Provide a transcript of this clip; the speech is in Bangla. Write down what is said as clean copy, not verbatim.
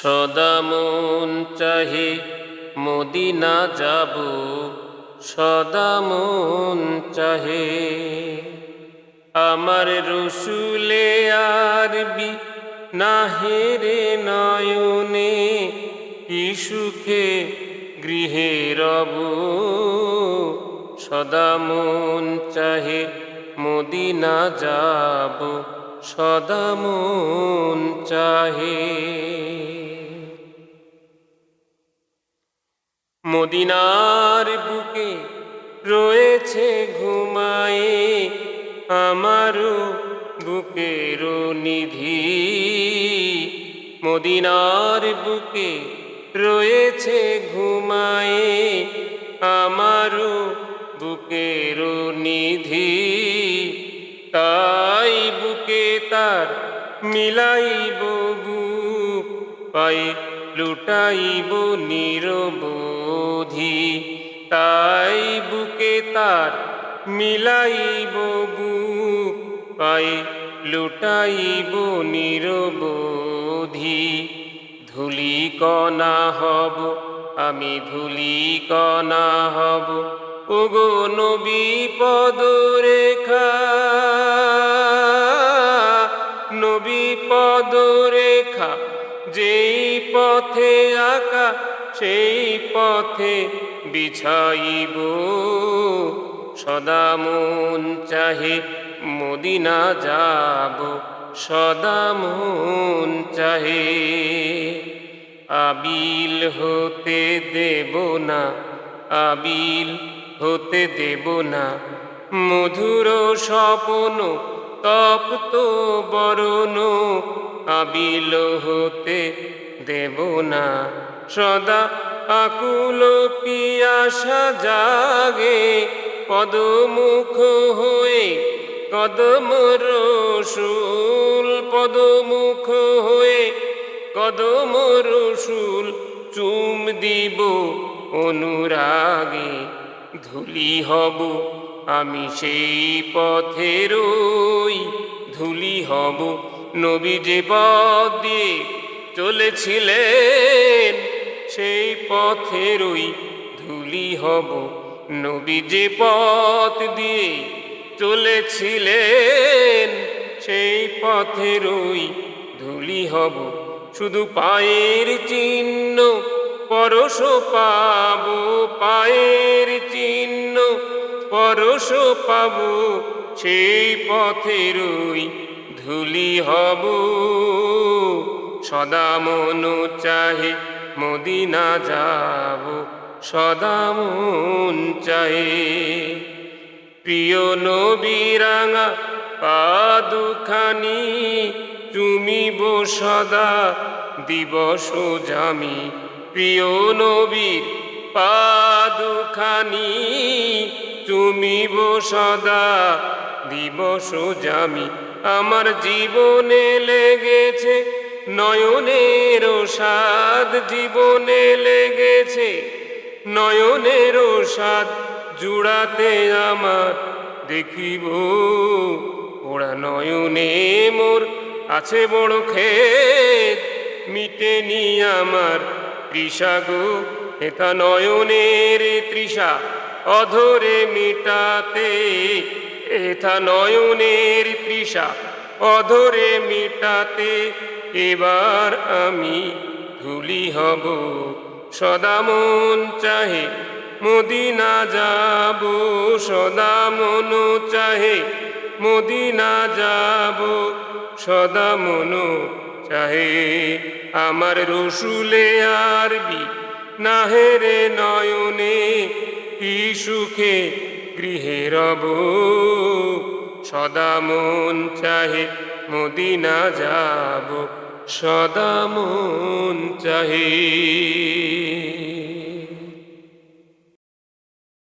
সদা মন চাহে মদিনা যাব, সদা মন চাহে। আমার রসুলে আরবি নাহেরে নয়নে, কি সুখে গৃহে রব। সদা মন চাহে মদিনা যাব, সদা মন চাহে। মদিনার বুকে রয়েছে ঘুমায়ে আমারও বুকের নিধি। মদিনার বুকে রয়েছে ঘুমায়ে আমারও বুকের নিধি। তাই বুকে তার মিলাইব বুক, পায়ে লুটাইব নিরবধি। তাই বুকে তার মিলাইব বুক, পায়ে লুটাইব নিরবধি। ধূলিকণা হব আমি, ধূলিকণা হব ওগো নবী পদরেখা। নবী পদরেখা যেই পথে আঁকা, সেই পথে বিছাইব। সদা মন চাহে মদিনা যাব, সদা মন চাহে। আবিল হতে দেব না, আবিল হতে দেব না মধুর স্বপ্ন তপ্ত বরণ। আবিল হতে দেব না, সদা আকুল পিয়াসা জাগে পদমুখ হয়ে কদম রসুল। পদমুখ হয়ে কদম রসুল চুম দিব অনুরাগে। ধূলি হব আমি সেই পথেরই, ধূলি হব নবী যে পথ দিয়ে চলেছিলেন, সেই পথেরই ধূলি হব। নবী যে পথ দিয়ে চলেছিলেন, সেই পথেরই ধূলি হব। শুধু পায়ের চিহ্ন পরশ পাব, পায়ের চিহ্ন পরশ পাব, সেই পথেরই ধূলি হব। সদা মন চাহে মদিনা যাব, সদা মন চাহে। প্রিয় নবী রাঙা পাদুখানি চুমিব সদা দিবস জামি। প্রিয় নবীর পাদুখানি চুমিব সদা দিবস জামি। আমার জীবনে লেগেছে নয়নের সাদ, জীবনে লেগেছে নয়নের সাদ। জুড়াতে আমার দেখিব ওরা নয়নে মোর আছে বড় খেদ। মিটেনি আমার তৃষা গো, হেথা নয়নের তৃষা অধরে মিটাতে। হেথা নয়নের তৃষা অধরে মিটাতে। এবার আমি ধূলি হব, সদা মন চাহে মদিনা যাব, সদা মন চাহে মদিনা যাব, সদা মন চাহে। আমার রসুলে আরবি নাহেরে নয়নে, কি সুখে গৃহে রব। সদা মন চাহে মদিনা যাব, সদা মন চাহে।